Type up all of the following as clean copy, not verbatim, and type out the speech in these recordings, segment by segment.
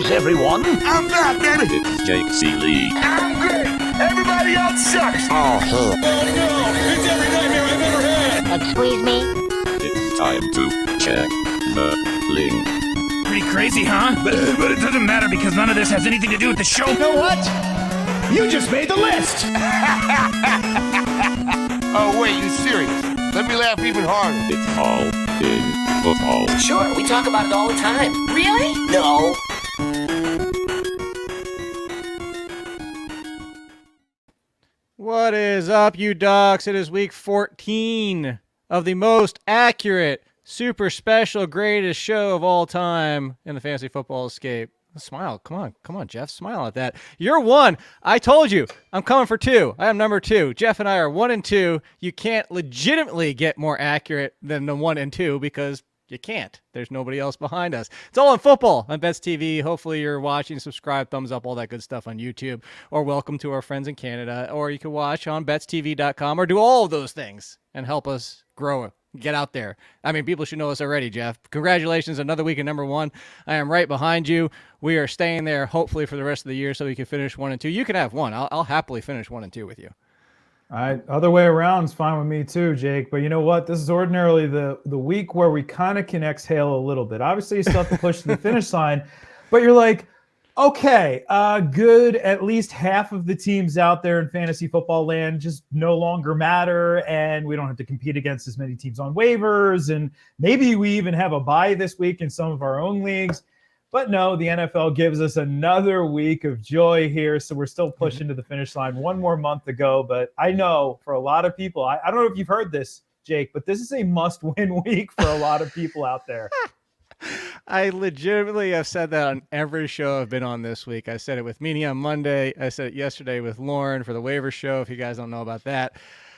How's everyone? I'm back, baby. It's Jake Ciely. I'm great. Everybody else sucks. Oh, no. It's every nightmare I've ever had. Excuse me? It's time to check the link. Pretty crazy, huh? But it doesn't matter because none of this has anything to do with the show. You know what? You just made the list. Oh, wait, you serious? Let me laugh even harder. It's all in football. Sure, we talk about it all the time. Really? No. What is up, you ducks? It is week 14 of the most accurate, super special, greatest show of all time in the Fantasy Football Escape. Smile. Come on, Jeff. Smile at that. You're one. I told you. I'm coming for two. I am number two. Jeff and I are 1 and 2. You can't legitimately get more accurate than the 1 and 2 because you can't. There's nobody else behind us. It's all in football on BetsTV. Hopefully you're watching, subscribe, thumbs up, all that good stuff on YouTube, or welcome to our friends in Canada, or you can watch on BetsTV.com, or do all of those things and help us grow it. Get out there. I mean, people should know us already, Jeff. Congratulations, another week at number 1. I am right behind you. We are staying there, hopefully, for the rest of the year so we can finish 1 and 2. You can have 1. I'll happily finish 1 and 2 with you. Other way around is fine with me too, Jake. But you know what? This is ordinarily the week where we kind of can exhale a little bit. Obviously, you still have to push to the finish line, but you're like, okay, good. At least half of the teams out there in fantasy football land just no longer matter, and we don't have to compete against as many teams on waivers, and maybe we even have a bye this week in some of our own leagues. But no, the NFL gives us another week of joy here, so we're still pushing to the finish line. 1 more month to go, but I know for a lot of people, I don't know if you've heard this, Jake, but this is a must-win week for a lot of people out there. I legitimately have said that on every show I've been on this week. I said it with Meanie on Monday. I said it yesterday with Lauren for the waiver show, if you guys don't know about that.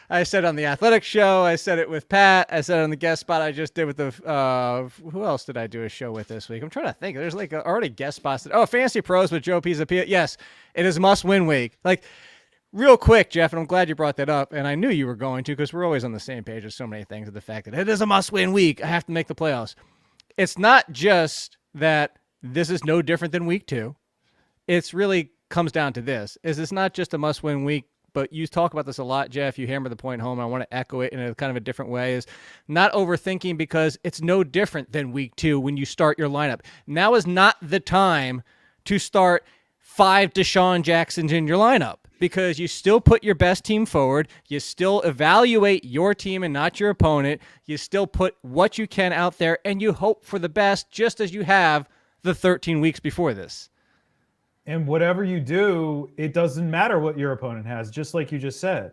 I said it on the Athletic show. I said it with Pat. I said it on the guest spot I just did with the who else did I do a show with this week? I'm trying to think. There's like already guest spots. Fantasy Pros with Joe Pizzapia. Yes, it is must-win week. Like, real quick, Jeff, and I'm glad you brought that up, and I knew you were going to because we're always on the same page with so many things, with the fact that it is a must-win week. I have to make the playoffs. It's not just that this is no different than week 2. It's really comes down to this. It's not just a must-win week, but you talk about this a lot, Jeff. You hammer the point home. And I want to echo it in a kind of a different way, is not overthinking, because it's no different than week 2 when you start your lineup. Now is not the time to start 5 Deshaun Jacksons in your lineup, because you still put your best team forward. You still evaluate your team and not your opponent. You still put what you can out there, and you hope for the best, just as you have the 13 weeks before this. And whatever you do, it doesn't matter what your opponent has, just like you just said.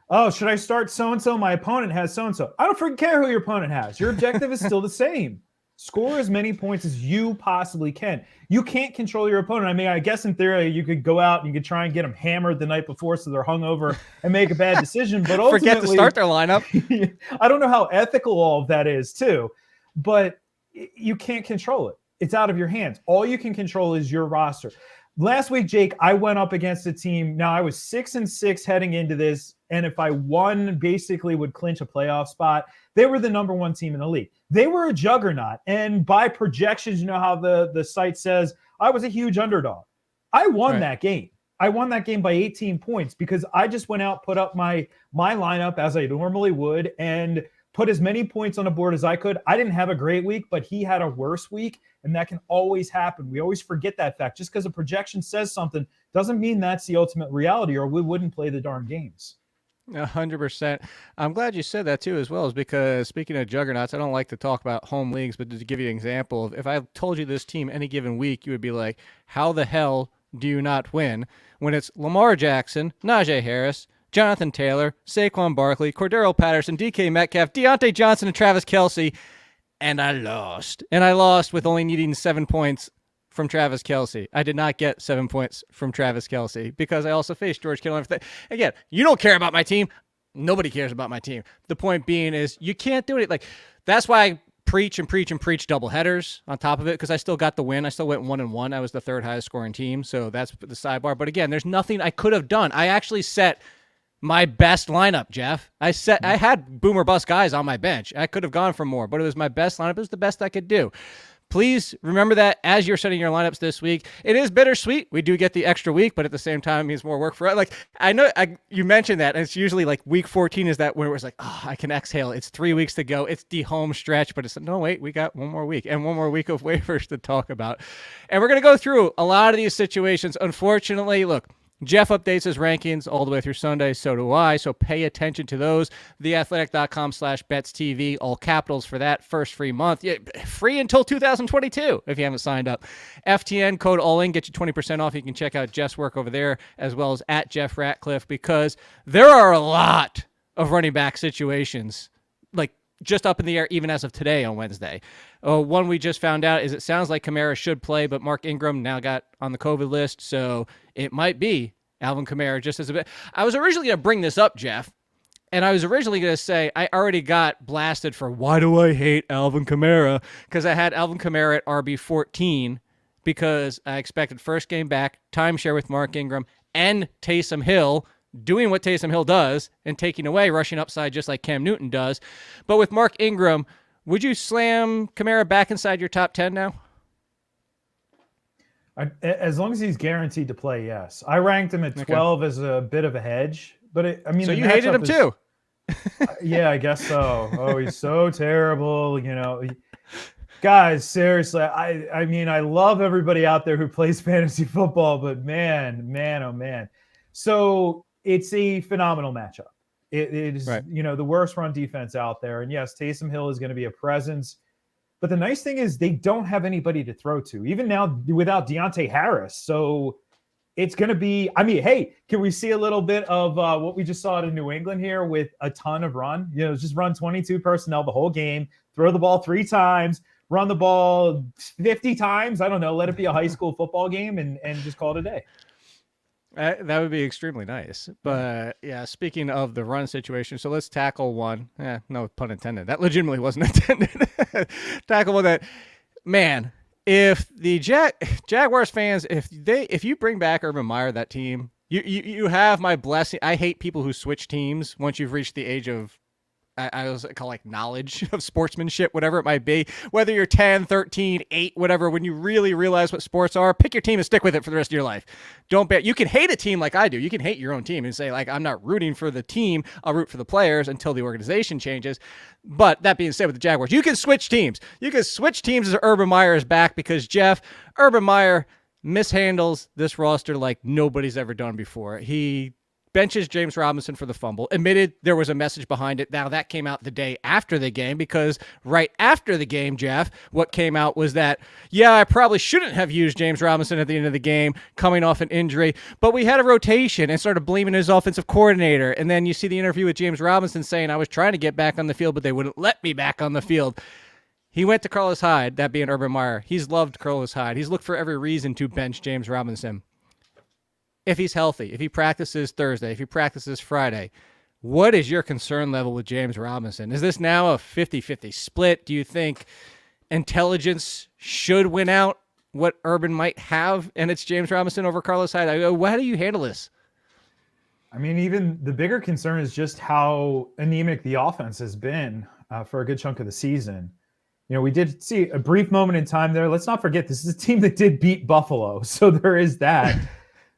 Oh, should I start so-and-so? My opponent has so-and-so. I don't freaking care who your opponent has. Your objective is still the same. Score as many points as you possibly can. You can't control your opponent. I mean, I guess in theory, you could go out and you could try and get them hammered the night before so they're hungover and make a bad decision. But ultimately, forget to start their lineup. I don't know how ethical all of that is, too. But you can't control it. It's out of your hands. All you can control is your roster. Last week, Jake, I went up against a team. Now, I was 6-6 heading into this, and if I won, basically would clinch a playoff spot. They were the number 1 team in the league. They were a juggernaut, and by projections, you know how the site says, I was a huge underdog. I won that game. I won that game by 18 points because I just went out, put up my lineup as I normally would, and put as many points on the board as I could. I didn't have a great week, but he had a worse week, and that can always happen. We always forget that fact. Just because a projection says something doesn't mean that's the ultimate reality, or we wouldn't play the darn games. 100%. I'm glad you said that too, as well, is because speaking of juggernauts, I don't like to talk about home leagues, but to give you an example, if I told you this team any given week, you would be like, how the hell do you not win when it's Lamar Jackson, Najee Harris, Jonathan Taylor, Saquon Barkley, Cordero Patterson, DK Metcalf, Deontay Johnson, and Travis Kelce, and I lost. And I lost with only needing 7 points from Travis Kelce. I did not get 7 points from Travis Kelce because I also faced George Kittle. Again, you don't care about my team. Nobody cares about my team. The point being is you can't do it. Like, that's why I preach double headers on top of it, because I still got the win. I still went 1-1. I was the 3rd highest scoring team, so that's the sidebar. But again, there's nothing I could have done. I actually set my best lineup, Jeff. I had boomer bust guys on my bench. I could have gone for more, but it was my best lineup. It was the best I could do. Please remember that as you're setting your lineups this week. It is bittersweet. We do get the extra week, but at the same time, it means more work for us. Like, I know you mentioned that, and it's usually like week 14 is that where it's like, oh, I can exhale. It's 3 weeks to go. It's the home stretch, but it's no, wait, we got one more week and one more week of waivers to talk about. And we're going to go through a lot of these situations. Unfortunately, look, Jeff updates his rankings all the way through Sunday. So do I. So pay attention to those. TheAthletic.com/BetsTV, all capitals for that first free month. Yeah, free until 2022 if you haven't signed up. FTN code ALLIN, get you 20% off. You can check out Jeff's work over there as well as at Jeff Ratcliffe, because there are a lot of running back situations like just up in the air even as of today on Wednesday. One we just found out is it sounds like Kamara should play, but Mark Ingram now got on the COVID list, so it might be Alvin Kamara just as a bit. I was originally going to bring this up, Jeff, and I was originally going to say I already got blasted for why do I hate Alvin Kamara, because I had Alvin Kamara at RB14 because I expected first game back, timeshare with Mark Ingram and Taysom Hill, doing what Taysom Hill does and taking away rushing upside just like Cam Newton does. But with Mark Ingram, would you slam Kamara back inside your top 10 now? As long as he's guaranteed to play, yes. I ranked him at 12 as a bit of a hedge, but so you hated him too. Yeah, I guess so. Oh, he's so terrible. Guys, seriously, I mean, I love everybody out there who plays fantasy football, but man, oh man. So it's a phenomenal matchup. It is, right, the worst run defense out there. And yes, Taysom Hill is going to be a presence. But the nice thing is they don't have anybody to throw to, even now without Deante Harris. So it's going to be, I mean, hey, can we see a little bit of what we just saw in New England here with a ton of run? Just run 22 personnel the whole game, throw the ball 3 times, run the ball 50 times. I don't know, let it be a high school football game and just call it a day. That would be extremely nice. But yeah, speaking of the run situation, so let's tackle one. No pun intended. That legitimately wasn't intended. Tackle one that, man, if the Jaguars fans, if you bring back Urban Meyer, that team, you have my blessing. I hate people who switch teams once you've reached the age of, I was call like knowledge of sportsmanship, whatever it might be, whether you're 10, 13, 8, whatever, when you really realize what sports are, pick your team and stick with it for the rest of your life. Don't bet. You can hate a team like I do. You can hate your own team and say, like, I'm not rooting for the team. I'll root for the players until the organization changes. But that being said, with the Jaguars, you can switch teams. You can switch teams as Urban Meyer is back, because Urban Meyer mishandles this roster like nobody's ever done before. He benches James Robinson for the fumble, admitted there was a message behind it. Now that came out the day after the game, because right after the game, Jeff, what came out was that, yeah, I probably shouldn't have used James Robinson at the end of the game coming off an injury, but we had a rotation, and started blaming his offensive coordinator. And then you see the interview with James Robinson saying, I was trying to get back on the field, but they wouldn't let me back on the field. He went to Carlos Hyde, that being Urban Meyer. He's loved Carlos Hyde. He's looked for every reason to bench James Robinson. If he's healthy, if he practices Thursday, if he practices Friday, what is your concern level with James Robinson? Is this now a 50-50 split? Do you think intelligence should win out what Urban might have, and it's James Robinson over Carlos Hyde? How do you handle this? I mean, even the bigger concern is just how anemic the offense has been for a good chunk of the season. We did see a brief moment in time there. Let's not forget, this is a team that did beat Buffalo, so there is that.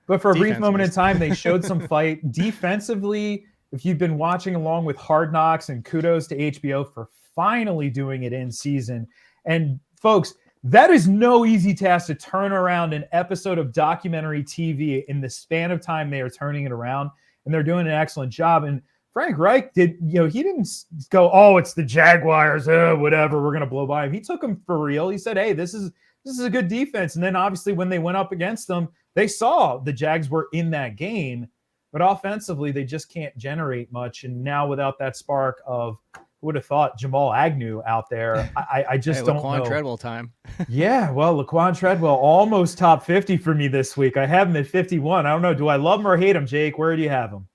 But for a brief moment in time, they showed some fight. Defensively, if you've been watching along with Hard Knocks, and kudos to HBO for finally doing it in season. And folks, that is no easy task to turn around an episode of documentary TV in the span of time they are turning it around, and they're doing an excellent job. And Frank Reich he didn't go, oh, it's the Jaguars, whatever, we're going to blow by him. He took them for real. He said, hey, this is a good defense. And then obviously when they went up against them, they saw the Jags were in that game, but offensively they just can't generate much. And now without that spark of, who would have thought, Jamal Agnew out there, I just don't know. Laquan Treadwell time. Yeah, well, Laquan Treadwell almost top 50 for me this week. I have him at 51. I don't know. Do I love him or hate him, Jake? Where do you have him?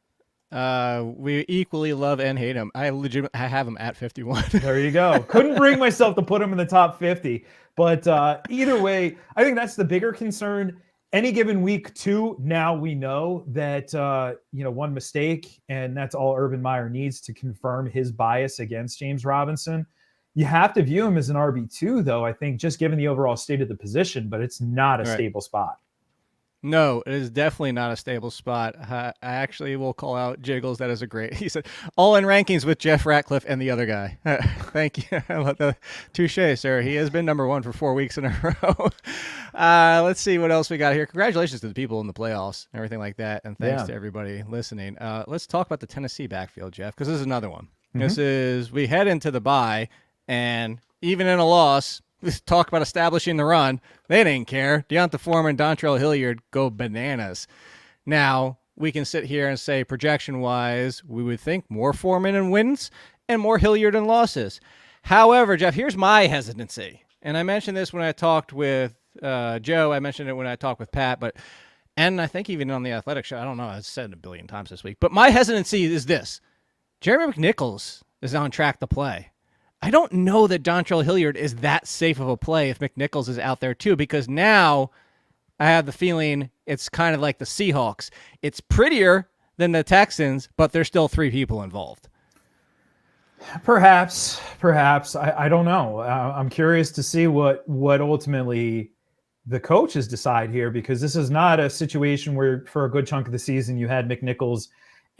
We equally love and hate him. I have him at 51. There you go. Couldn't bring myself to put him in the top 50. But either way, I think that's the bigger concern. Any given week, too, now we know that, one mistake, and that's all Urban Meyer needs to confirm his bias against James Robinson. You have to view him as an RB2, though, I think, just given the overall state of the position, but it's not a stable spot. No, it is definitely not a stable spot. I actually will call out Jiggles. That is a great. He said all in rankings with Jeff Ratcliffe and the other guy. Thank you. I love the touche, sir. He has been number 1 for 4 weeks in a row. Let's see what else we got here. Congratulations to the people in the playoffs and everything like that. And thanks to everybody listening. Let's talk about the Tennessee backfield, Jeff, because this is another one. This is, we head into the bye, and even in a loss, talk about establishing the run. They didn't care. Deante Foreman, Dontrell Hilliard go bananas. Now, we can sit here and say projection-wise, we would think more Foreman in wins and more Hilliard in losses. However, Jeff, here's my hesitancy. And I mentioned this when I talked with Joe. I mentioned it when I talked with Pat. And I think even on the Athletic show, I don't know, I've said it a billion times this week. But my hesitancy is this. Jeremy McNichols is on track to play. I don't know that Dontrell Hilliard is that safe of a play if McNichols is out there too, because now I have the feeling it's kind of like the Seahawks. It's prettier than the Texans, but there's still 3 people involved. Perhaps. I don't know. I'm curious to see what ultimately the coaches decide here, because this is not a situation where for a good chunk of the season you had McNichols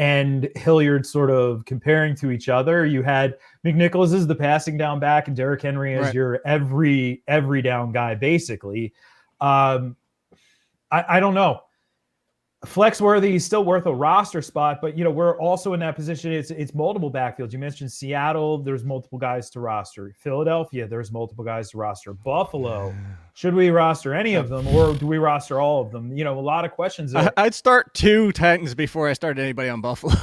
and Hilliard sort of comparing to each other. You had McNichols as the passing down back and Derrick Henry as your every down guy, basically. I don't know. Flex worthy is still worth a roster spot, but we're also in that position. It's multiple backfields. You mentioned Seattle, there's multiple guys to roster. Philadelphia, there's multiple guys to roster. Buffalo, should we roster any of them, or do we roster all of them? A lot of questions there. I'd start 2 Titans before I started anybody on Buffalo.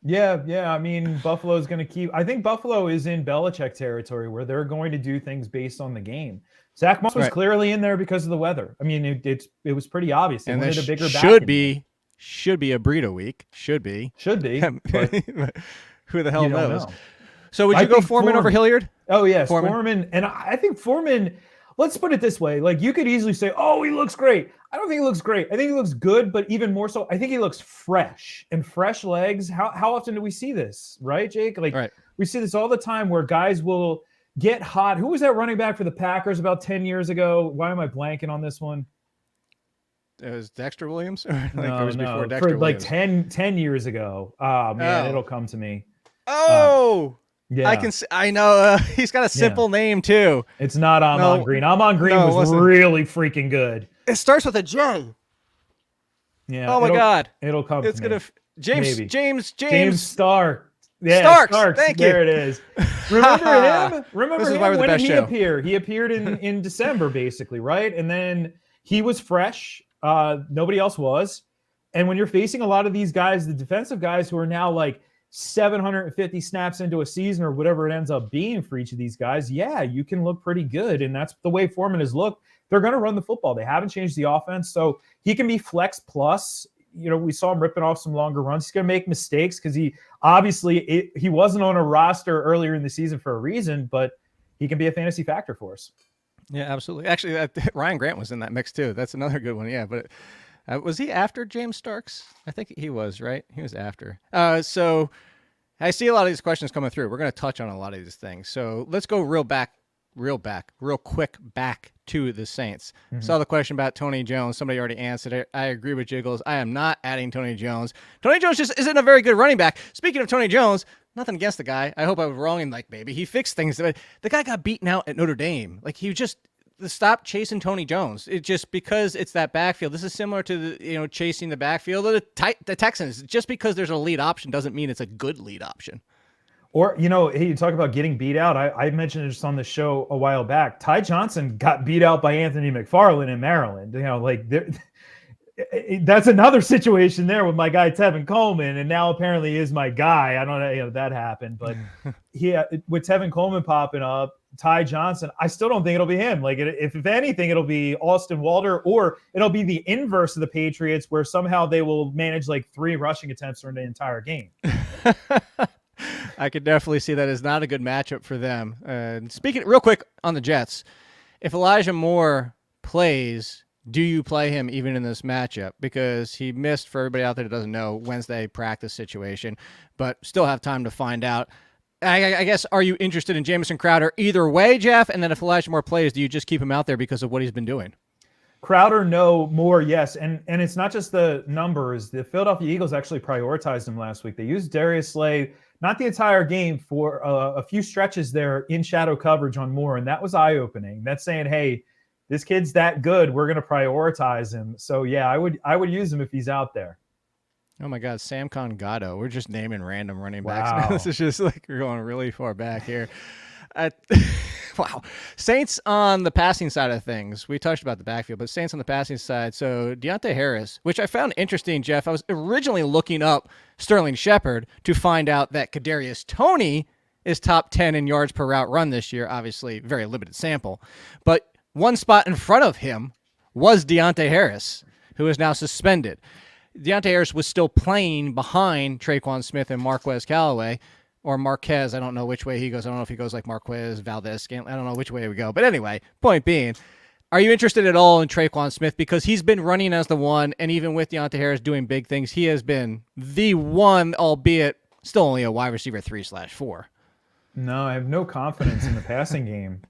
Yeah. I mean, Buffalo is going to keep. I think Buffalo is in Belichick territory where they're going to do things based on the game. Zach Moss was clearly in there because of the weather. I mean, it was pretty obvious. They wanted a bigger back. Should be a Burrito week. Should be. But who the hell knows? So would you go Foreman over Hilliard? Oh yes, Foreman. And I think Foreman. Let's put it this way: like, you could easily say, "Oh, he looks great." I don't think he looks great. I think he looks good, but even more so, I think he looks fresh and fresh legs. How often do we see this, right, Jake? We see this all the time where guys will get hot. Who was that running back for the Packers about 10 years ago? Why am I blanking on this one? It was Dexter Williams? Before Dexter Williams. 10 years ago. Oh, man, it'll come to me. Yeah. I know. He's got a simple name, too. It's not Amon Green. Amon Green was really freaking good. It starts with a J. Yeah. Oh, my God. It'll come to me. James Stark. Yeah, Starks. Thank you. There it is. Remember him? This is why we're the when best did he show. appear? He appeared in December, basically, right? And then he was fresh. Nobody else was. And when you're facing a lot of these guys, the defensive guys who are now like 750 snaps into a season or whatever it ends up being for each of these guys, yeah, you can look pretty good. And that's the way Foreman has looked. They're going to run the football. They haven't changed the offense. So he can be flex plus. We saw him ripping off some longer runs. He's going to make mistakes because he wasn't on a roster earlier in the season for a reason, but he can be a fantasy factor for us. Yeah, absolutely. Actually, Ryan Grant was in that mix too. That's another good one. Yeah, but was he after James Starks? I think he was, right? He was after. So I see a lot of these questions coming through. We're going to touch on a lot of these things. So let's go real quick back to the Saints. Saw the question about Tony Jones. Somebody already answered it. I agree with Jiggles. I am not adding Tony Jones. Tony Jones just isn't a very good running back. Speaking of Tony Jones, nothing against the guy. I hope I was wrong, and maybe he fixed things. The guy got beaten out at Notre Dame. He just stop chasing Tony Jones. It just because it's that backfield. This is similar to the chasing the backfield of the Texans. Just because there's a lead option doesn't mean it's a good lead option. Or, hey, you talk about getting beat out. I mentioned it just on the show a while back. Ty Johnson got beat out by Anthony McFarland in Maryland. That's another situation there with my guy Tevin Coleman, and now apparently is my guy. I don't know, that happened, but with Tevin Coleman popping up, Ty Johnson, I still don't think it'll be him. If anything, it'll be Austin Walter, or it'll be the inverse of the Patriots, where somehow they will manage 3 rushing attempts during the entire game. I could definitely see that as not a good matchup for them. Speaking real quick on the Jets, if Elijah Moore plays, do you play him even in this matchup? Because he missed, for everybody out there that doesn't know, Wednesday practice situation, but still have time to find out. I guess, are you interested in Jamison Crowder either way, Jeff? And then if Elijah Moore plays, do you just keep him out there because of what he's been doing? Crowder, no. More, yes. And it's not just the numbers. The Philadelphia Eagles actually prioritized him last week. They used Darius Slay, not the entire game, for a few stretches there in shadow coverage on Moore, and that was eye-opening. That's saying, hey, this kid's that good. We're going to prioritize him. So, yeah, I would use him if he's out there. Oh, my God, Samcon Gatto. We're just naming random running backs. Wow. This is just like we're going really far back here. Wow. Saints on the passing side of things. We touched about the backfield, but Saints on the passing side. So Deante Harris, which I found interesting, Jeff. I was originally looking up Sterling Shepard to find out that Kadarius Toney is top 10 in yards per route run this year. Obviously, very limited sample. But one spot in front of him was Deante Harris, who is now suspended. Deante Harris was still playing behind Traequan Smith and Marquez Callaway. Or Marquez, I don't know which way he goes. I don't know if he goes like Marquez, Valdez, Scantlin. I don't know which way we go. But anyway, point being, are you interested at all in Traequan Smith? Because he's been running as the one, and even with Deante Harris doing big things, he has been the one, albeit still only a wide receiver 3/4. No, I have no confidence in the passing game.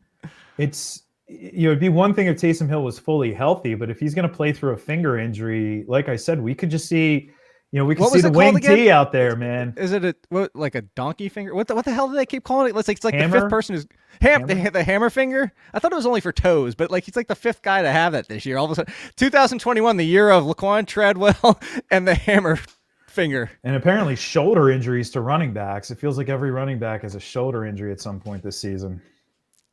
It'd be one thing if Taysom Hill was fully healthy, but if he's going to play through a finger injury, like I said, we could just see... we can see the wing T out there, man. Is it like a donkey finger? What the hell do they keep calling it? It's like hammer? The fifth person is the hammer finger. I thought it was only for toes, but like he's like the fifth guy to have that this year. All of a sudden, 2021, the year of Laquan Treadwell and the hammer finger. And apparently shoulder injuries to running backs. It feels like every running back has a shoulder injury at some point this season.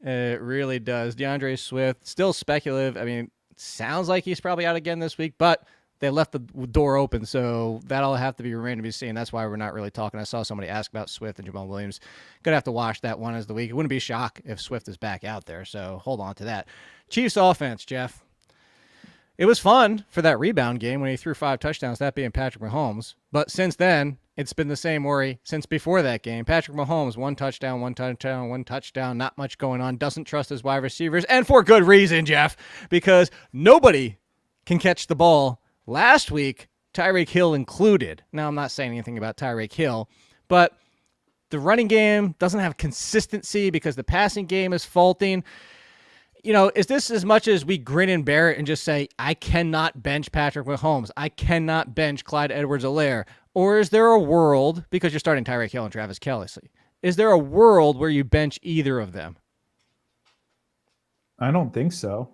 It really does. DeAndre Swift, still speculative. I mean, sounds like he's probably out again this week, but they left the door open, so that'll have to be remain to be seen. That's why we're not really talking. I saw somebody ask about Swift and Jamal Williams. Gonna have to watch that one as the week. It wouldn't be a shock if Swift is back out there, so hold on to that. Chiefs offense, Jeff. It was fun for that rebound game when he threw 5 touchdowns, that being Patrick Mahomes. But since then, it's been the same worry since before that game. Patrick Mahomes, 1 touchdown, 1 touchdown, 1 touchdown, not much going on, doesn't trust his wide receivers, and for good reason, Jeff, because nobody can catch the ball. Last week, Tyrek Hill included. Now, I'm not saying anything about Tyrek Hill, but the running game doesn't have consistency because the passing game is faulting. Is this as much as we grin and bear it and just say, I cannot bench Patrick Mahomes, I cannot bench Clyde Edwards-Helaire? Or is there a world, because you're starting Tyrek Hill and Travis Kelce, is there a world where you bench either of them? I don't think so.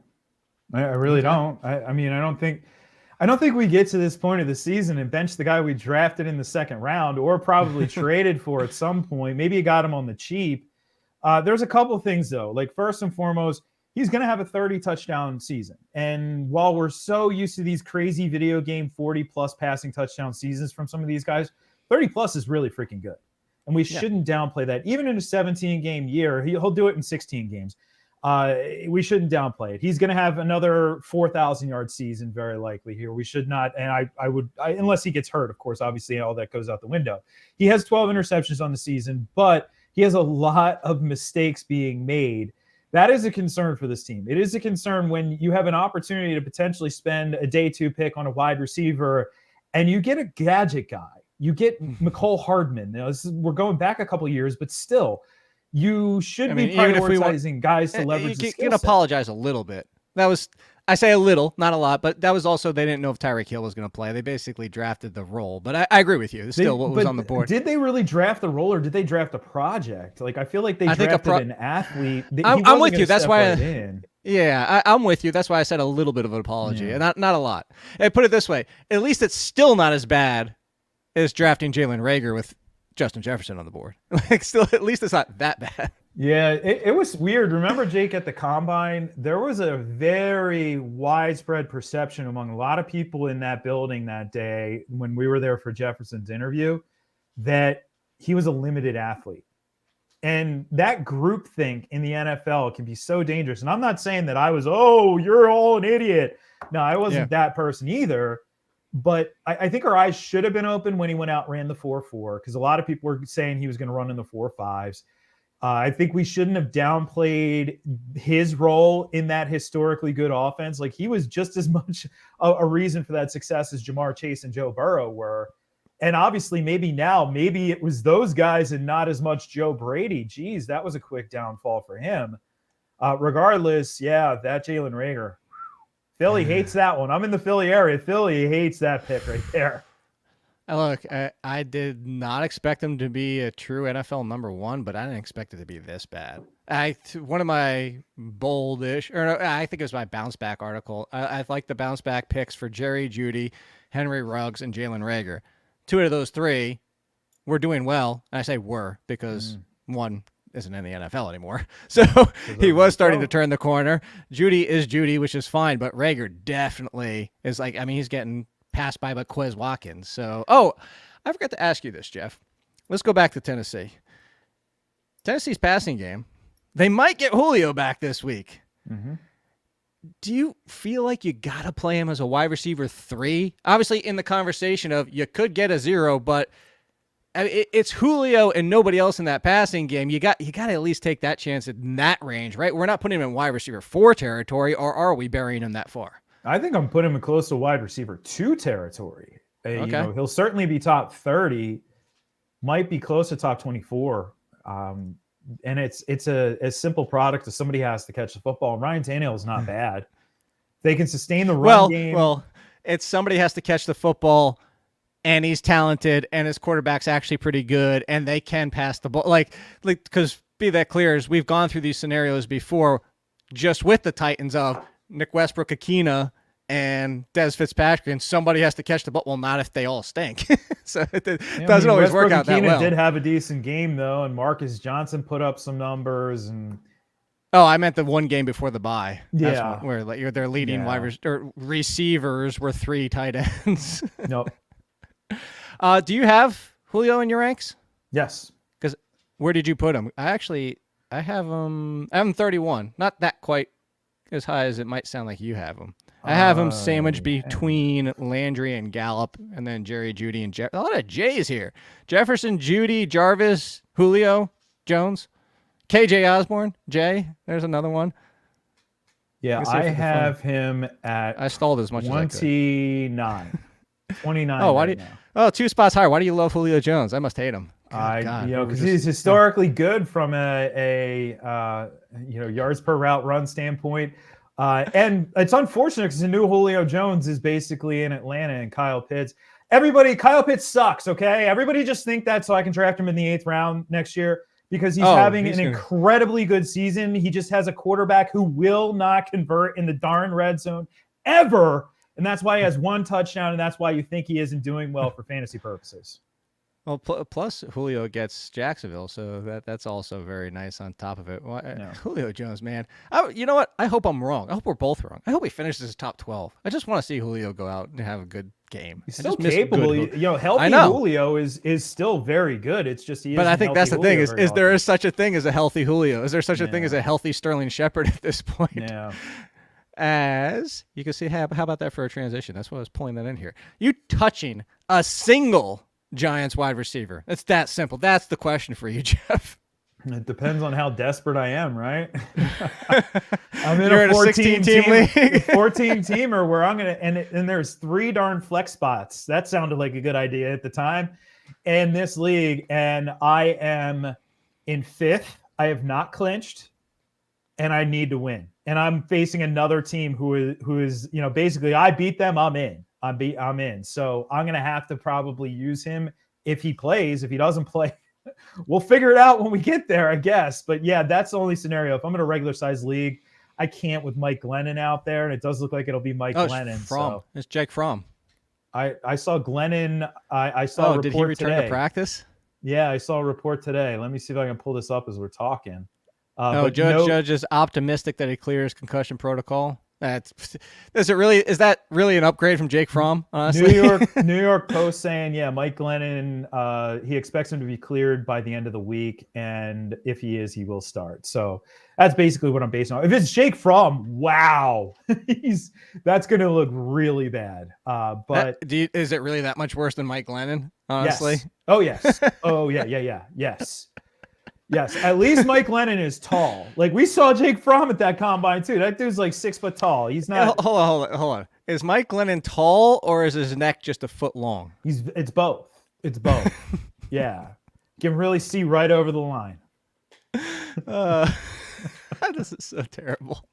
I really don't. I mean, I don't think we get to this point of the season and bench the guy we drafted in the second round or probably traded for at some point. Maybe you got him on the cheap. There's a couple of things, though. Like, first and foremost, he's going to have a 30-touchdown season. And while we're so used to these crazy video game 40-plus passing touchdown seasons from some of these guys, 30-plus is really freaking good. And we shouldn't downplay that. Even in a 17-game year, he'll do it in 16 games. We shouldn't downplay it. He's going to have another 4,000-yard season, very likely here. We should not, and I would, unless he gets hurt, of course, obviously all that goes out the window. He has 12 interceptions on the season, but he has a lot of mistakes being made. That is a concern for this team. It is a concern when you have an opportunity to potentially spend a day 2 pick on a wide receiver and you get a gadget guy. You get McCole Hardman. We're going back a couple of years, but still, you should be prioritizing guys to leverage the skill set. You can apologize a little bit. I say a little, not a lot, but that was also, they didn't know if Tyrek Hill was going to play. They basically drafted the role, but I agree with you. It's still what was on the board. Did they really draft the role or did they draft a project? Like, I feel like they drafted an athlete. I'm with you. That's why. I'm with you. That's why I said a little bit of an apology, and not a lot. And put it this way: at least it's still not as bad as drafting Jalen Reagor with Justin Jefferson on the board. Like, still, at least it's not that bad. Yeah, it was weird. Remember, Jake, at the Combine, there was a very widespread perception among a lot of people in that building that day when we were there for Jefferson's interview that he was a limited athlete. And that groupthink in the NFL can be so dangerous. And I'm not saying that I was, you're all an idiot. No, I wasn't that person either. But I think our eyes should have been open when he went out and ran the 4.4 because a lot of people were saying he was going to run in the 4.5s. I think we shouldn't have downplayed his role in that historically good offense. Like, he was just as much a reason for that success as Jamar Chase and Joe Burrow were. And obviously, maybe it was those guys and not as much Joe Brady. Geez, that was a quick downfall for him. Regardless, that Jalen Reagor. Philly hates that one. I'm in the Philly area. Philly hates that pick right there. Look, I did not expect him to be a true NFL number one, but I didn't expect it to be this bad. One of my boldish, or no, I think it was my bounce back article. I like the bounce back picks for Jerry Jeudy, Henry Ruggs, and Jalen Reagor. 2 of those 3 were doing well. And I say were because one isn't in the NFL anymore. So he was starting to turn the corner. Jeudy is Jeudy, which is fine, but Reagor definitely is he's getting passed by Quez Watkins. So, I forgot to ask you this, Jeff. Let's go back to Tennessee. Tennessee's passing game. They might get Julio back this week. Mm-hmm. Do you feel like you got to play him as a wide receiver 3? Obviously, in the conversation of you could get a 0, but it's Julio and nobody else in that passing game. You got to at least take that chance in that range, right? We're not putting him in wide receiver 4 territory, or are we burying him that far? I think I'm putting him close to wide receiver 2 territory. Okay. He'll certainly be top 30, might be close to top 24. And it's a simple product of somebody has to catch the football. Ryan Tannehill is not bad. They can sustain the run game. Well, it's somebody has to catch the football, and he's talented, and his quarterback's actually pretty good, and they can pass the ball. Because be that clear, as we've gone through these scenarios before, just with the Titans of Nick Westbrook-Akina and Dez Fitzpatrick, and somebody has to catch the ball. Well, not if they all stink. So it doesn't always work out that well. Did have a decent game, though, and Marcus Johnson put up some numbers. And I meant the one game before the bye. That's where their leading receivers were 3 tight ends. Nope. Do you have Julio in your ranks? Yes. Because where did you put him? I have him 31. Not that quite as high as it might sound like you have him. I have him sandwiched between Landry and Gallup, and then Jerry, Jeudy, and a lot of J's here. Jefferson, Jeudy, Jarvis, Julio, Jones, KJ Osborne, Jay. There's another one. Yeah, I have him at. I stalled as much 29. 29. Oh, why do you? Oh, 2 spots higher. Why do you love Julio Jones? I must hate him. Because he's historically good from a yards per route run standpoint. And it's unfortunate because the new Julio Jones is basically in Atlanta and Kyle Pitts. Kyle Pitts sucks, okay? Everybody just think that so I can draft him in the 8th round next year because he's having an incredibly good season. He just has a quarterback who will not convert in the darn red zone ever. And that's why he has 1 touchdown, and that's why you think he isn't doing well for fantasy purposes. Well, plus Julio gets Jacksonville, so that's also very nice on top of it. Well, Julio Jones, man. You know what? I hope I'm wrong. I hope we're both wrong. I hope he finishes top 12. I just want to see Julio go out and have a good game. He's still capable. Healthy Julio is still very good. It's just But I think that's the thing is there is such a thing as a healthy Julio? Is there such a thing as a healthy Sterling Shepard at this point? Yeah. As you can see, how about that for a transition? That's why I was pulling that in here. You touching a single Giants wide receiver. It's that simple. That's the question for you, Jeff. It depends on how desperate I am, right? I'm in You're a 14-team league. 14-teamer where I'm going to – and there's 3 darn flex spots. That sounded like a good idea at the time in this league, and I am in 5th. I have not clinched, and I need to win. And I'm facing another team who is basically I beat them, I'm in. I'm in. So I'm going to have to probably use him if he plays. If he doesn't play, we'll figure it out when we get there, I guess. But yeah, that's the only scenario. If I'm in a regular size league, I can't with Mike Glennon out there. And it does look like it'll be Mike Glennon. It's Jake Fromm. I saw Glennon. I saw a report did he return today. to practice? Yeah, I saw a report today. Let me see if I can pull this up as we're talking. Judge is optimistic that he clears concussion protocol. Is that really an upgrade from Jake Fromm? Honestly, New York Post saying, Mike Glennon, he expects him to be cleared by the end of the week, and if he is, he will start. So that's basically what I'm basing on. If it's Jake Fromm, wow, that's going to look really bad. But is it really that much worse than Mike Glennon? Honestly, yes. Oh yes, oh yeah, yes. Yes, at least Mike Glennon is tall. Like we saw Jake Fromm at that combine too. That dude's like 6 foot tall. He's not. Hold on. Is Mike Glennon tall or is his neck just a foot long? It's both. It's both. Yeah. You can really see right over the line. This is so terrible.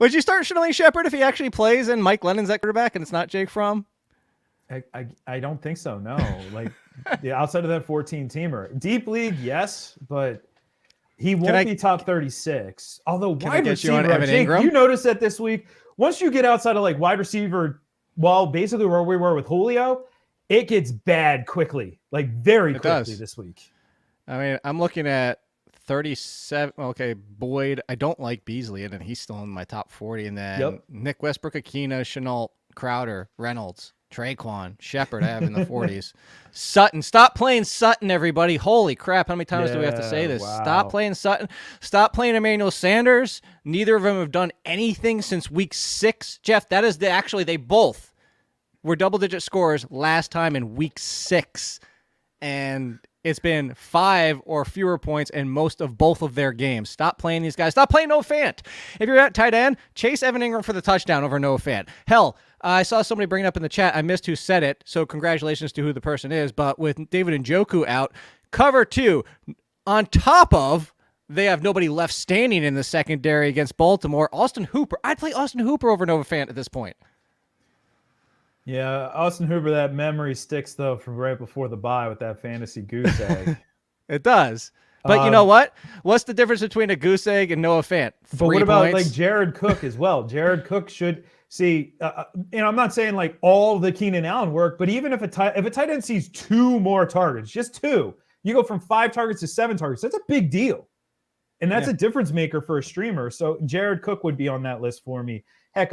Would you start Sterling Shepard if he actually plays and Mike Lennon's at quarterback and it's not Jake Fromm? I don't think so. No, like outside of that 14-teamer, deep league, yes, but he won't be top 36. Although wide receiver, Jake, you notice that this week, once you get outside of like wide receiver, well, basically where we were with Julio, it gets bad quickly, like very quickly this week. I mean, I'm looking at 37. Okay, Boyd. I don't like Beasley, and he's still in my top 40. And then Nick Westbrook, Akina, Chenault, Crowder, Reynolds, Traequan, Shepard, I have in the 40s. Sutton. Stop playing Sutton, everybody. Holy crap. How many times do we have to say this? Wow. Stop playing Sutton. Stop playing Emmanuel Sanders. Neither of them have done anything since week 6. Jeff, that is they both were double-digit scorers last time in week 6. And it's been 5 or fewer points in most of both of their games. Stop playing these guys. Stop playing Noah Fant. If you're at tight end, chase Evan Ingram for the touchdown over Noah Fant. Hell, I saw somebody bring it up in the chat. I missed who said it, so congratulations to who the person is. But with David Njoku out, cover 2, on top of they have nobody left standing in the secondary against Baltimore. Austin Hooper. I'd play Austin Hooper over Noah Fant at this point. Yeah, Austin Hooper, that memory sticks, though, from right before the bye with that fantasy goose egg. It does. But you know what? What's the difference between a goose egg and Noah Fant? 3 but what about points? like Jared Cook as well? Jared Cook should see, I'm not saying like all the Keenan Allen work, but even if a tight end sees 2 more targets, just 2, you go from 5 targets to 7 targets. That's a big deal. And that's a difference maker for a streamer. So Jared Cook would be on that list for me. Heck,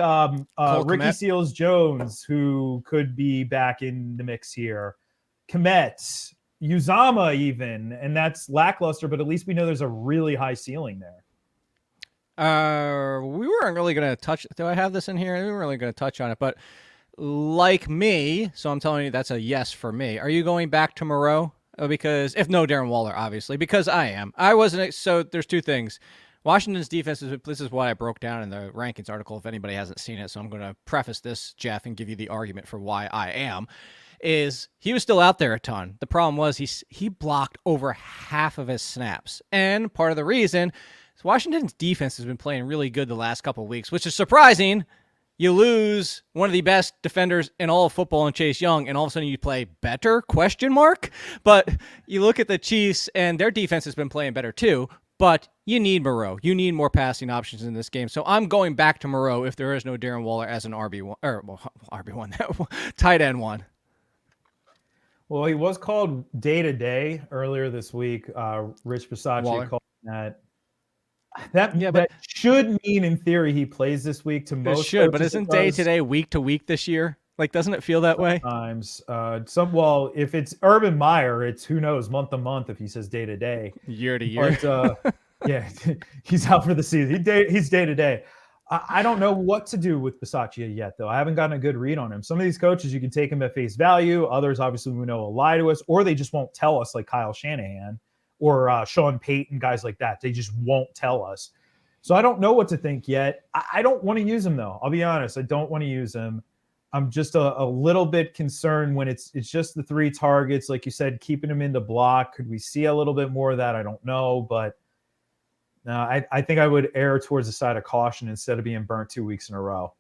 Ricky Seals-Jones, who could be back in the mix here. Komet, Uzama even, and that's lackluster, but at least we know there's a really high ceiling there. We weren't really going to touch. Do I have this in here? We weren't really going to touch on it, but like me, so I'm telling you that's a yes for me. Are you going back to Moreau? Because if no, Darren Waller, obviously, because I am. I wasn't. So there's 2 things. Washington's defense this is what I broke down in the rankings article, if anybody hasn't seen it. So I'm going to preface this, Jeff, and give you the argument for why I am, is he was still out there a ton. The problem was he blocked over half of his snaps. And part of the reason is Washington's defense has been playing really good the last couple of weeks, which is surprising. You lose one of the best defenders in all of football in Chase Young, and all of a sudden you play better, ? But you look at the Chiefs, and their defense has been playing better too. But you need Moreau. You need more passing options in this game. So I'm going back to Moreau if there is no Darren Waller as an RB1 or RB1, tight end 1. Well, he was called day-to-day earlier this week. Rich Bisaccia called that. That should mean, in theory, he plays this week. To most, it should, but isn't day-to-day week-to-week this year? Like, doesn't it feel that way? Sometimes. If it's Urban Meyer, it's who knows, month to month if he says day-to-day. Year to year. But, yeah, he's out for the season. He's day-to-day. I don't know what to do with Bisaccia yet, though. I haven't gotten a good read on him. Some of these coaches, you can take him at face value. Others, obviously, we know will lie to us, or they just won't tell us, like Kyle Shanahan or Sean Payton, guys like that. They just won't tell us. So I don't know what to think yet. I don't want to use him, though. I'll be honest. I don't want to use him. I'm just a little bit concerned when it's just the 3 targets, like you said, keeping him in the block. Could we see a little bit more of that? I don't know, but I think I would err towards the side of caution instead of being burnt 2 weeks in a row.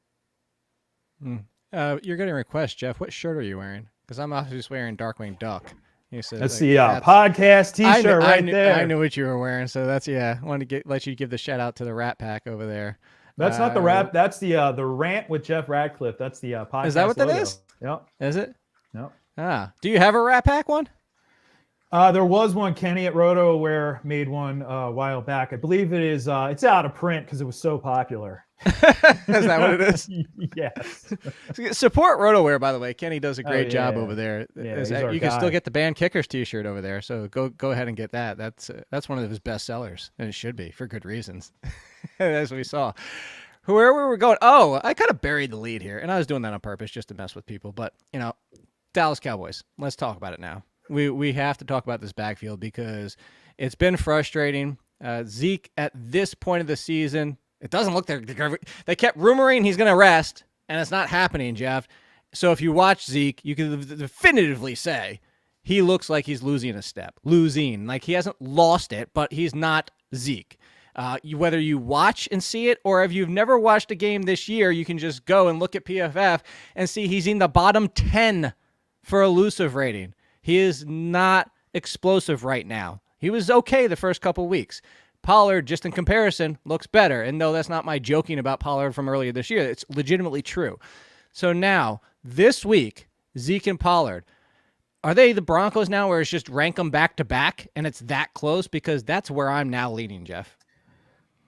You're getting requests, Jeff. What shirt are you wearing? Because I'm obviously just wearing Darkwing Duck. You said, that's the podcast T-shirt there. I knew what you were wearing, so that's I wanted to let you give the shout out to the Rat Pack over there. That's not the rap. That's the rant with Jeff Ratcliffe. That's the podcast. Is that what logo. That is? Yep. Is it? Yep. Do you have a Rat Pack one? There was one. Kenny at Roto Aware made one a while back. I believe it is. It's out of print because it was so popular. Is that what it is? Yes. Support RotoWare, by the way. Kenny does a great job over there. Yeah, you can still get the Band Kickers T-shirt over there, so go ahead and get that. That's one of his best sellers, and it should be for good reasons, as we saw. Where were we going? Oh, I kind of buried the lead here, and I was doing that on purpose just to mess with people. But Dallas Cowboys. Let's talk about it now. We have to talk about this backfield because it's been frustrating. Zeke at this point of the season. It doesn't look there. They kept rumoring he's going to rest, and it's not happening, Jeff. So if you watch Zeke, you can definitively say he looks like he's losing a step. Losing. Like, he hasn't lost it, but he's not Zeke. Whether you watch and see it, or if you've never watched a game this year, you can just go and look at PFF and see he's in the bottom 10 for elusive rating. He is not explosive right now. He was okay the first couple weeks. Pollard, just in comparison, looks better. And no, that's not my joking about Pollard from earlier this year. It's legitimately true. So now, this week, Zeke and Pollard, are they the Broncos now where it's just rank them back to back and it's that close? Because that's where I'm now leaning, Jeff.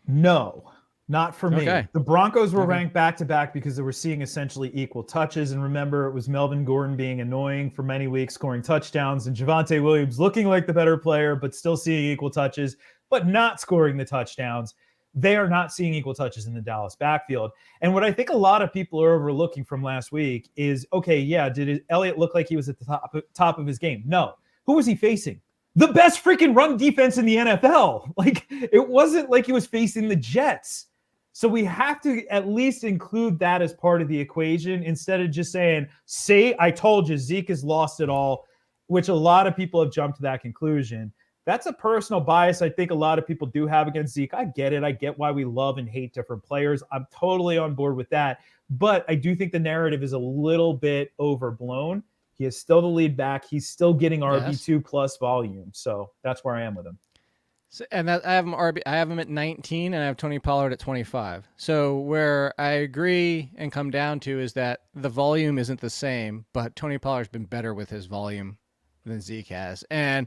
No, not for me. Okay. The Broncos were ranked back to back because they were seeing essentially equal touches. And remember, it was Melvin Gordon being annoying for many weeks, scoring touchdowns, and Javonte Williams looking like the better player, but still seeing equal touches, but not scoring the touchdowns. They are not seeing equal touches in the Dallas backfield. And what I think a lot of people are overlooking from last week is, okay, yeah, did Elliott look like he was at the top of his game? No. Who was he facing? The best freaking run defense in the NFL. Like, it wasn't like he was facing the Jets. So we have to at least include that as part of the equation instead of just saying, "See, I told you, Zeke has lost it all," which a lot of people have jumped to that conclusion. That's a personal bias I think a lot of people do have against Zeke. I get it. I get why we love and hate different players. I'm totally on board with that. But I do think the narrative is a little bit overblown. He is still the lead back. He's still getting RB2 plus volume. So that's where I am with him. So, and that, I have him at 19, and I have Tony Pollard at 25. So where I agree and come down to is that the volume isn't the same, but Tony Pollard's been better with his volume than Zeke has. And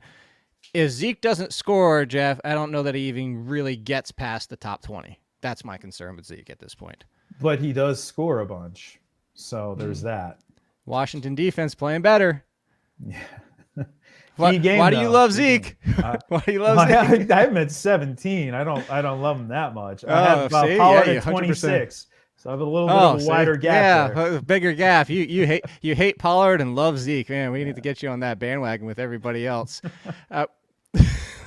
if Zeke doesn't score, Jeff, I don't know that he even really gets past the top 20. That's my concern with Zeke at this point. But he does score a bunch. So there's that. Washington defense playing better. Yeah. Why do you love Zeke? Why do you love Zeke? I have him at 17. I don't love him that much. I have Pollard at 26. So I have a little bit of a wider gap there. Bigger gap. You hate Pollard and love Zeke. Man, we need to get you on that bandwagon with everybody else.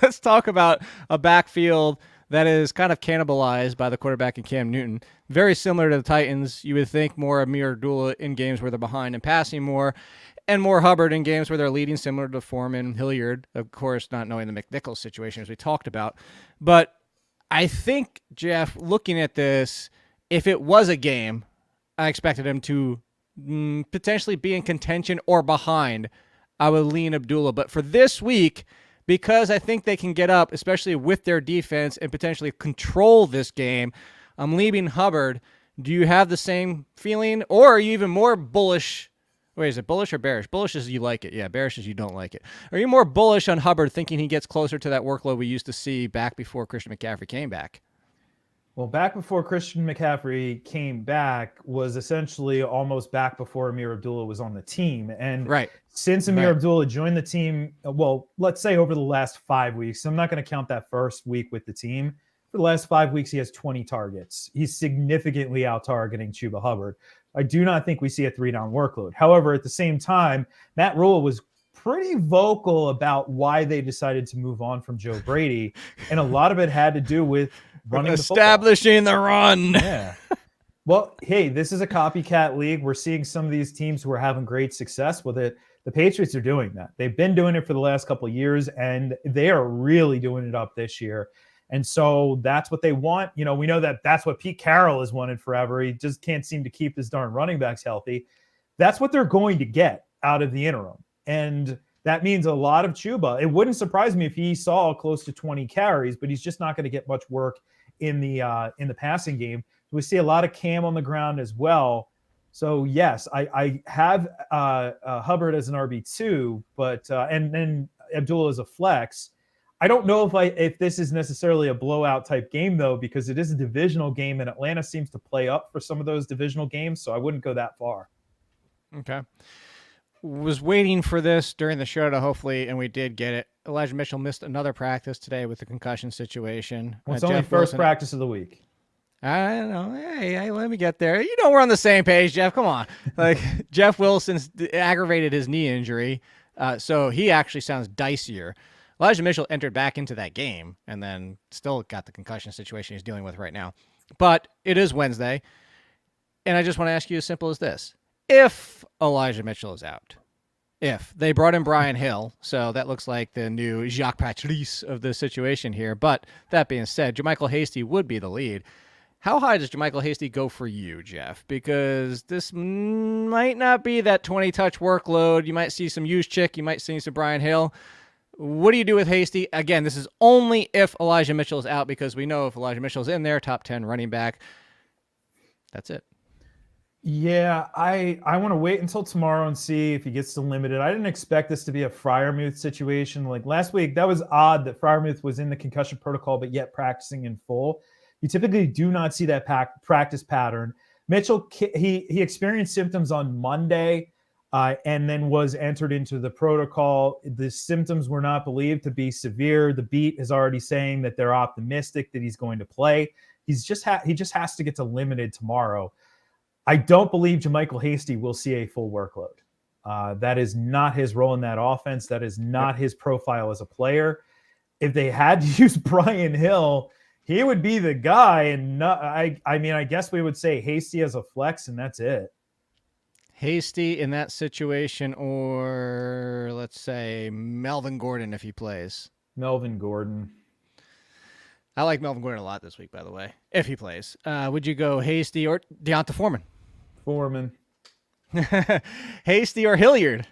Let's talk about a backfield that is kind of cannibalized by the quarterback in Cam Newton. Very similar to the Titans. You would think more of Amir Abdullah in games where they're behind and passing more, and more Hubbard in games where they're leading, similar to Foreman, Hilliard, of course, not knowing the McNichols situation as we talked about. But I think, Jeff, looking at this, if it was a game, I expected him to potentially be in contention or behind. I would lean Abdullah. But for this week, because I think they can get up, especially with their defense, and potentially control this game, I'm leaving Hubbard. Do you have the same feeling, or are you even more bullish? Wait, is it bullish or bearish? Bullish is you like it. Yeah, bearish is you don't like it. Are you more bullish on Hubbard, thinking he gets closer to that workload we used to see back before Christian McCaffrey came back? Well, back before Christian McCaffrey came back was essentially almost back before Amir Abdullah was on the team. And since Amir Abdullah joined the team, well, let's say over the last 5 weeks, I'm not going to count that first week with the team. For the last 5 weeks, he has 20 targets. He's significantly out-targeting Chuba Hubbard. I do not think we see a 3-down workload. However, at the same time, Matt Rule was pretty vocal about why they decided to move on from Joe Brady. And a lot of it had to do with running establishing the run. Yeah. Well, hey, this is a copycat league. We're seeing some of these teams who are having great success with it. The Patriots are doing that. They've been doing it for the last couple of years, and they are really doing it up this year. And so that's what they want. You know, we know that that's what Pete Carroll has wanted forever. He just can't seem to keep his darn running backs healthy. That's what they're going to get out of the interim. And that means a lot of Chuba. It wouldn't surprise me if he saw close to 20 carries, but he's just not going to get much work in the passing game. We see a lot of Cam on the ground as well. So yes, I have Hubbard as an RB2, but and then Abdullah as a flex. I don't know if this is necessarily a blowout type game though, because it is a divisional game and Atlanta seems to play up for some of those divisional games. So I wouldn't go that far. Okay. Was waiting for this during the show to hopefully, and we did get it. Elijah Mitchell missed another practice today with the concussion situation. Well, it's only first practice of the week. I don't know. Hey, let me get there. You know, we're on the same page, Jeff. Come on. Like, Jeff Wilson's aggravated his knee injury, so he actually sounds dicier. Elijah Mitchell entered back into that game and then still got the concussion situation he's dealing with right now. But it is Wednesday, and I just want to ask you as simple as this. If Elijah Mitchell is out, If they brought in Brian Hill, so that looks like the new Jacques Patrice of the situation here. But that being said, JaMychal Hasty would be the lead. How high does JaMychal Hasty go for you, Jeff? Because this might not be that 20-touch workload. You might see some Juszczyk. You might see some Brian Hill. What do you do with Hasty? Again, this is only if Elijah Mitchell is out, because we know if Elijah Mitchell's in there, top 10 running back, that's it. Yeah, I want to wait until tomorrow and see if he gets to limited. I didn't expect this to be a Freiermuth situation. Like last week, that was odd that Freiermuth was in the concussion protocol, but yet practicing in full. You typically do not see that practice pattern. Mitchell, he experienced symptoms on Monday and then was entered into the protocol. The symptoms were not believed to be severe. The beat is already saying that they're optimistic that he's going to play. He just has to get to limited tomorrow. I don't believe JaMychal Hasty will see a full workload. That is not his role in that offense. That is not his profile as a player. If they had to use Brian Hill, he would be the guy. And I guess we would say Hasty as a flex, and that's it. Hasty in that situation, or let's say Melvin Gordon if he plays. Melvin Gordon. I like Melvin Gordon a lot this week, by the way, if he plays. Would you go Hasty or Deante Foreman? Foreman. Hasty or Hilliard?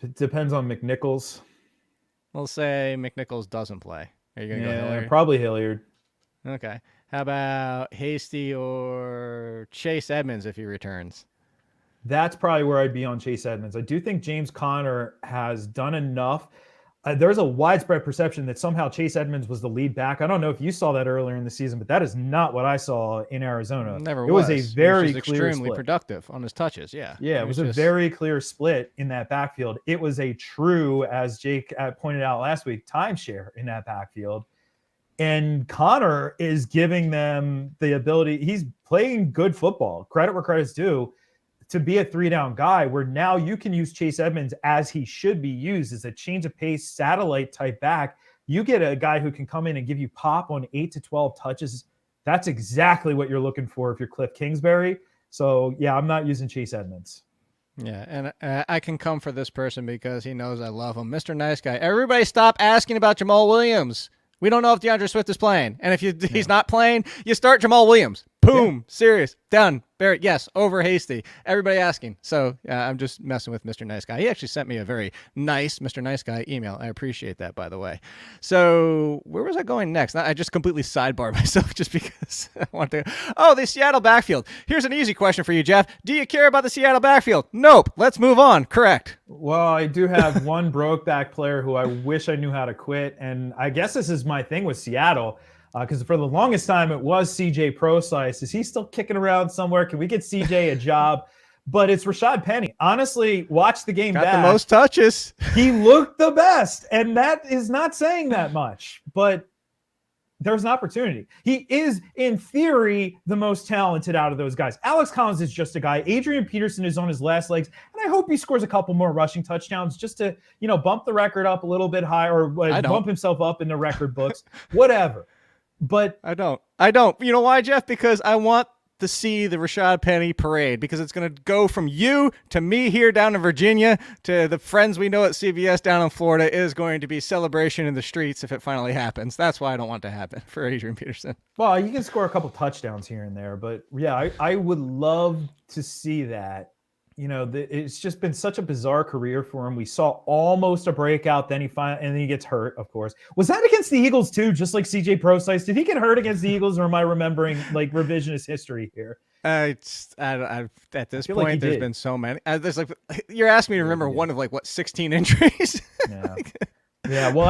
It depends on McNichols. We'll say McNichols doesn't play. Are you going to go Hilliard? Probably Hilliard. Okay. How about Hasty or Chase Edmonds if he returns? That's probably where I'd be on Chase Edmonds. I do think James Conner has done enough. There's a widespread perception that somehow Chase Edmonds was the lead back. I don't know if you saw that earlier in the season, but that is not what I saw in Arizona. Never it was a very he was clear extremely split. productive on his touches. Yeah. Yeah, it was a very clear split in that backfield. It was a true, as Jake pointed out last week, timeshare in that backfield. And Connor is giving them the ability. He's playing good football. Credit where credit's due. To be a 3-down guy where now you can use Chase Edmonds as he should be used as a change of pace satellite type back. You get a guy who can come in and give you pop on 8 to 12 touches. That's exactly what you're looking for if you're Cliff Kingsbury. So yeah, I'm not using Chase Edmonds. Yeah, and I can come for this person because he knows I love him. Mr. Nice Guy. Everybody stop asking about Jamal Williams. We don't know if DeAndre Swift is playing. And if he's not playing, you start Jamal Williams. Boom. Yeah. Serious. Done. Barrett, yes. Over Hasty. Everybody asking. So I'm just messing with Mr. Nice Guy. He actually sent me a very nice Mr. Nice Guy email. I appreciate that, by the way. So where was I going next? I just completely sidebarred myself just because I want to. Oh, the Seattle backfield. Here's an easy question for you, Jeff. Do you care about the Seattle backfield? Nope. Let's move on. Correct. Well, I do have one broke back player who I wish I knew how to quit. And I guess this is my thing with Seattle. Because for the longest time, it was CJ Prosise. Is he still kicking around somewhere? Can we get CJ a job? But it's Rashad Penny. Honestly, watch the game back. Got the most touches. He looked the best. And that is not saying that much. But there's an opportunity. He is, in theory, the most talented out of those guys. Alex Collins is just a guy. Adrian Peterson is on his last legs. And I hope he scores a couple more rushing touchdowns just to, bump the record up a little bit higher or bump himself up in the record books. Whatever. But I don't. You know why, Jeff? Because I want to see the Rashad Penny parade because it's going to go from you to me here down in Virginia to the friends we know at CBS down in Florida. It is going to be celebration in the streets if it finally happens. That's why I don't want it to happen for Adrian Peterson. Well, you can score a couple touchdowns here and there, but yeah, I would love to see that. It's just been such a bizarre career for him. We saw almost a breakout, then he gets hurt, of course. Was that against the Eagles too, just like CJ Prosise? Did he get hurt against the Eagles, or am I remembering like revisionist history here? At this point, like there's been so many. You're asking me to remember one of 16 injuries. Yeah. Yeah. Well,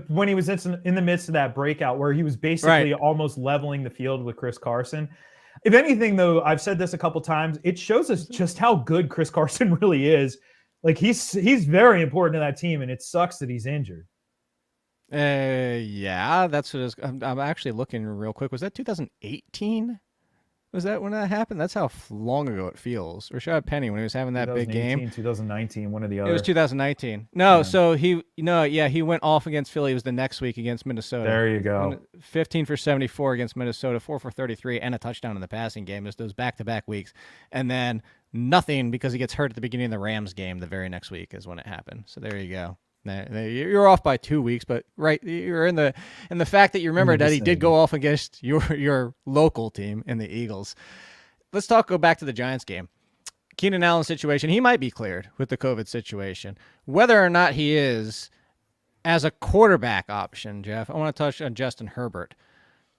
when he was in the midst of that breakout where he was basically almost leveling the field with Chris Carson. If anything, though, I've said this a couple times, it shows us just how good Chris Carson really is. Like he's very important to that team, and it sucks that he's injured. Yeah, that's what it is. I'm actually looking real quick. Was that 2018? Was that when that happened? That's how long ago it feels. Rashad Penny when he was having that big game. 2019, one or the other. It was 2019. No, so he went off against Philly. It was the next week against Minnesota. There you go. 15 for 74 against Minnesota, 4 for 33, and a touchdown in the passing game. It was those back-to-back weeks. And then nothing because he gets hurt at the beginning of the Rams game the very next week is when it happened. So there you go. You're off by 2 weeks, but you're in the fact that you remember that he did go off against your local team in the Eagles. Let's go back to the Giants game. Keenan Allen situation, he might be cleared with the COVID situation. Whether or not he is as a quarterback option, Jeff, I want to touch on Justin Herbert.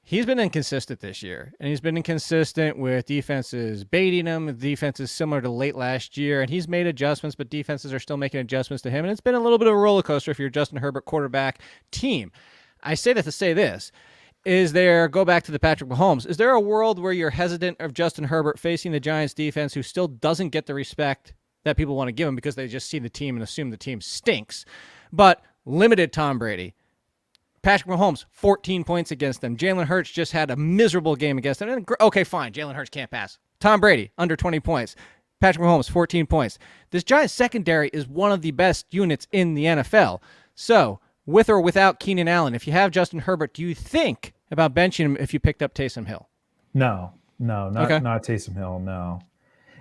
He's been inconsistent this year, and he's been inconsistent with defenses baiting him, defenses similar to late last year, and he's made adjustments, but defenses are still making adjustments to him, and it's been a little bit of a roller coaster if you're a Justin Herbert quarterback team. I say that to say this. Go back to the Patrick Mahomes. Is there a world where you're hesitant of Justin Herbert facing the Giants defense who still doesn't get the respect that people want to give him because they just see the team and assume the team stinks, but limited Tom Brady? Patrick Mahomes, 14 points against them. Jalen Hurts just had a miserable game against them. Okay, fine. Jalen Hurts can't pass. Tom Brady, under 20 points. Patrick Mahomes, 14 points. This Giants secondary is one of the best units in the NFL. So, with or without Keenan Allen, if you have Justin Herbert, do you think about benching him if you picked up Taysom Hill? No, not Taysom Hill, no.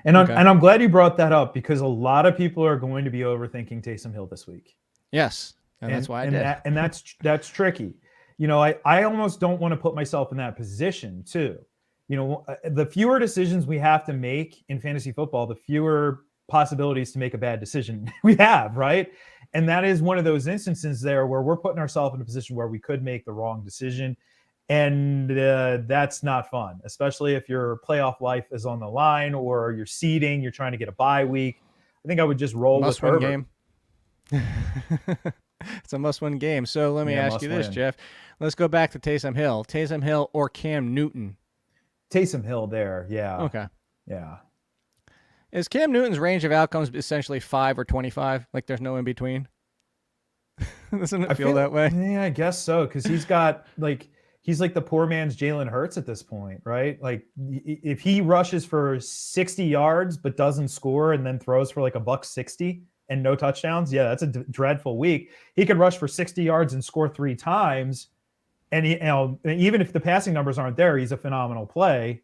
And I'm glad you brought that up because a lot of people are going to be overthinking Taysom Hill this week. Yes. And that's why I did. That's tricky. I almost don't want to put myself in that position too. The fewer decisions we have to make in fantasy football, the fewer possibilities to make a bad decision we have, right? And that is one of those instances there where we're putting ourselves in a position where we could make the wrong decision. And that's not fun, especially if your playoff life is on the line or you're seeding, you're trying to get a bye week. I think I would just roll with Herbert. Game. It's a must-win game. So let me ask you this, Jeff. Let's go back to Taysom Hill. Taysom Hill or Cam Newton? Taysom Hill there, yeah. Okay. Yeah. Is Cam Newton's range of outcomes essentially 5 or 25? Like there's no in between? Doesn't it feel that way? Yeah, I guess so. Because he's like the poor man's Jalen Hurts at this point, right? Like if he rushes for 60 yards but doesn't score and then throws for like $160 and no touchdowns, yeah, that's a dreadful week. He could rush for 60 yards and score 3 times. And even if the passing numbers aren't there, he's a phenomenal play.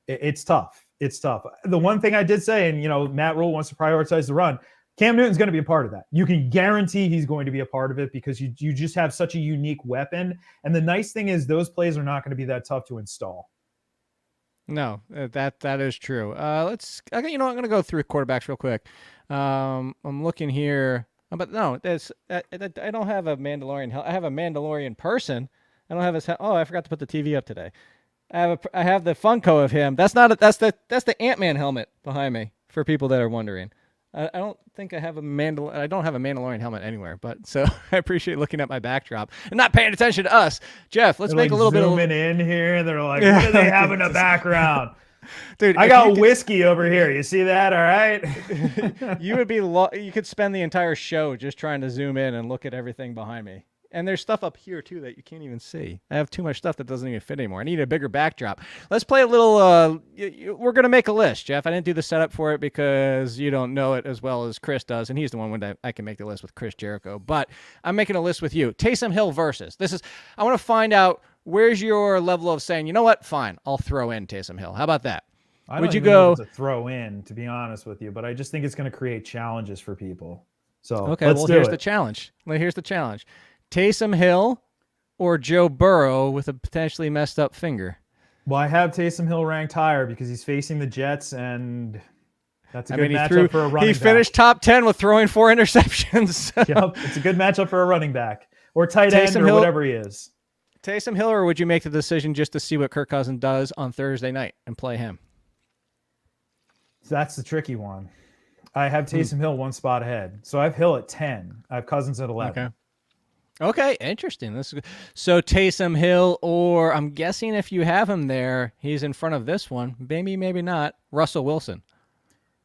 It's tough. It's tough. The one thing I did say, and Matt Rule wants to prioritize the run, Cam Newton's going to be a part of that. You can guarantee he's going to be a part of it because you just have such a unique weapon. And the nice thing is those plays are not going to be that tough to install. No, that is true. I'm going to go through quarterbacks real quick. I'm looking here, but no, I don't have a Mandalorian. I have a Mandalorian person. I don't have his. Oh, I forgot to put the TV up today. I have the Funko of him. That's the Ant-Man helmet behind me for people that are wondering. I don't think I have I don't have a Mandalorian helmet anywhere, but so I appreciate looking at my backdrop and not paying attention to us. Jeff, let's make a little bit of zooming in here. They're like, what do they have in the background? Dude, I got whiskey over here. You see that? All right. You could spend the entire show just trying to zoom in and look at everything behind me. And there's stuff up here, too, that you can't even see. I have too much stuff that doesn't even fit anymore. I need a bigger backdrop. Let's play a little we're going to make a list, Jeff. I didn't do the setup for it because you don't know it as well as Chris does, and he's the one that I can make the list with Chris Jericho. But I'm making a list with you. Taysom Hill versus. I want to find out where's your level of saying, you know what, fine, I'll throw in Taysom Hill. How about that? Would you go to throw in, to be honest with you, but I just think it's going to create challenges for people. So okay, here's the challenge. Here's the challenge. Taysom Hill or Joe Burrow with a potentially messed up finger? Well, I have Taysom Hill ranked higher because he's facing the Jets, and that's a good matchup for a running back. He finished top 10 with throwing 4 interceptions. Yep, it's a good matchup for a running back or tight end or whatever he is. Taysom Hill, or would you make the decision just to see what Kirk Cousins does on Thursday night and play him? That's the tricky one. I have Taysom Hill one spot ahead. So I have Hill at 10. I have Cousins at 11. Okay, interesting. So Taysom Hill, or I'm guessing if you have him there, he's in front of this one. Maybe not. Russell Wilson.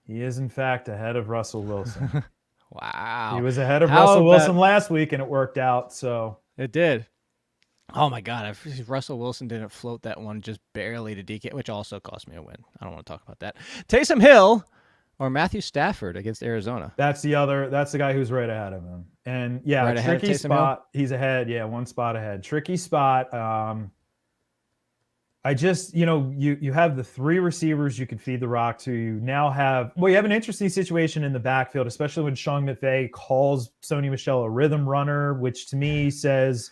He is, in fact, ahead of Russell Wilson. Wow. He was ahead of Russell Wilson last week, and it worked out. So it did. Oh my God! If Russell Wilson didn't float that one just barely to DK, which also cost me a win. I don't want to talk about that. Taysom Hill or Matthew Stafford against Arizona. That's the guy who's right ahead of him. And yeah, Right ahead of tricky Taysom spot. He's ahead. Yeah, one spot ahead. Tricky spot. I just, you have the 3 receivers you can feed the rock to. You now have, you have an interesting situation in the backfield, especially when Sean McVay calls Sony Michel a rhythm runner, which to me says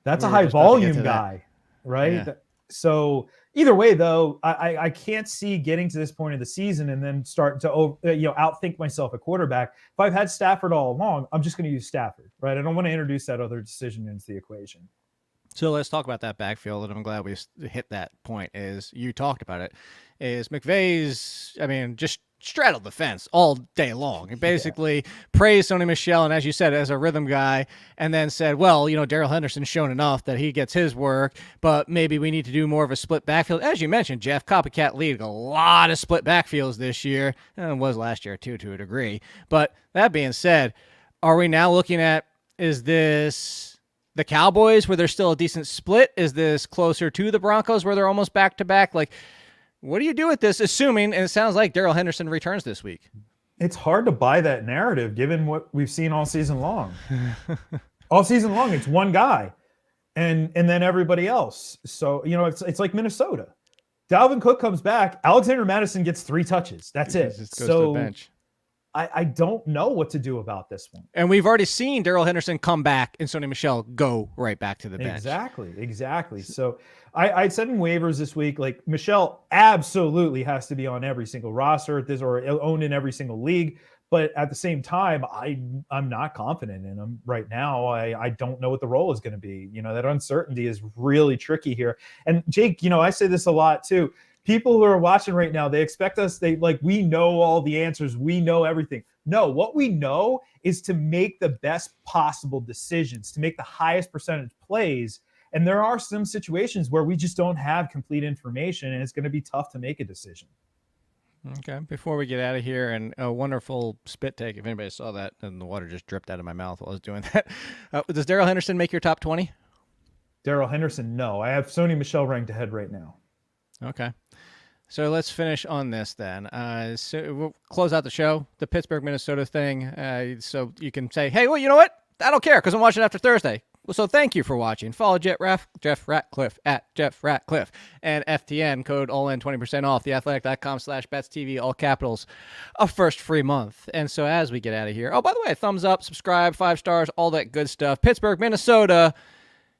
that's a high volume guy, right? Yeah. So either way, though, I can't see getting to this point of the season and then starting to outthink myself at quarterback. If I've had Stafford all along, I'm just going to use Stafford, right? I don't want to introduce that other decision into the equation. So let's talk about that backfield, and I'm glad we hit that point. Is you talked about it? Is McVay's? Just straddled the fence all day long. He basically praised Sony Michel, and as you said, as a rhythm guy, and then said, well, Darryl Henderson's shown enough that he gets his work, but maybe we need to do more of a split backfield. As you mentioned, Jeff, Copycat lead a lot of split backfields this year, and it was last year too, to a degree. But that being said, are we now looking at, is this the Cowboys where there's still a decent split? Is this closer to the Broncos where they're almost back-to-back? Like, what do you do with this, assuming, and it sounds like Darryl Henderson returns this week? It's hard to buy that narrative given what we've seen all season long. All season long, it's one guy and then everybody else. So, it's like Minnesota. Dalvin Cook comes back. Alexander Madison gets 3 touches. That's it. Just goes to the bench. I don't know what to do about this one. And we've already seen Darryl Henderson come back and Sony Michel go right back to the bench. Exactly. So I said in waivers this week, like Michel absolutely has to be on every single roster at this or owned in every single league. But at the same time, I'm not confident in him right now. I don't know what the role is going to be. That uncertainty is really tricky here. And Jake, I say this a lot too. People who are watching right now, they expect us, we know all the answers. We know everything. No, what we know is to make the best possible decisions, to make the highest percentage plays. And there are some situations where we just don't have complete information, and it's going to be tough to make a decision. Okay, before we get out of here, and a wonderful spit take, if anybody saw that, and the water just dripped out of my mouth while I was doing that. Does Darryl Henderson make your top 20? Darryl Henderson, no. I have Sony Michel ranked ahead right now. Okay. So let's finish on this then. So we'll close out the show, the Pittsburgh, Minnesota thing. So you can say, hey, well, you know what? I don't care because I'm watching after Thursday. Well, so thank you for watching. Follow Jeff Ratcliffe at Jeff Ratcliffe and FTN code ALLIN 20% off theathletic.com/BetsTV, all capitals, a first free month. And so as we get out of here, oh, by the way, thumbs up, subscribe, 5 stars, all that good stuff. Pittsburgh, Minnesota.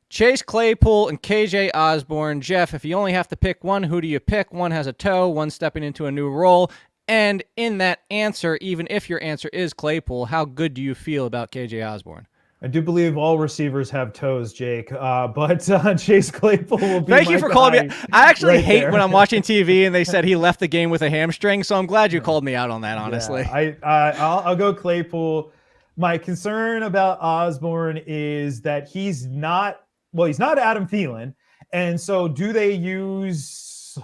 Chase Claypool and KJ Osborne. Jeff, if you only have to pick one, who do you pick? One has a toe, one stepping into a new role. And in that answer, even if your answer is Claypool, how good do you feel about KJ Osborne? I do believe all receivers have toes, Jake, but Chase Claypool will be Thank you for calling me. I actually hate there. when I'm watching TV and they said he left the game with a hamstring, so I'm glad you called me out on that, honestly. Yeah, I'll go Claypool. My concern about Osborne is that he's not Adam Thielen. And so do they use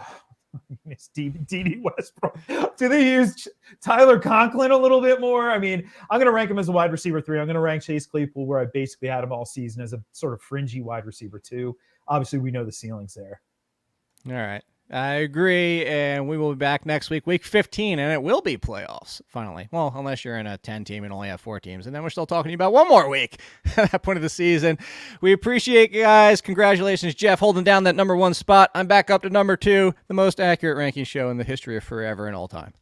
D.D. Westbrook? Do they use Tyler Conklin a little bit more? I'm going to rank him as a wide receiver 3. I'm going to rank Chase Claypool where I basically had him all season as a sort of fringy wide receiver 2. Obviously, we know the ceiling's there. All right. I agree, and we will be back next week, week 15, and it will be playoffs, finally. Well, unless you're in a 10-team and only have 4 teams, and then we're still talking to you about one more week at that point of the season. We appreciate you guys. Congratulations, Jeff, holding down that number 1 spot. I'm back up to number 2, the most accurate ranking show in the history of forever and all time.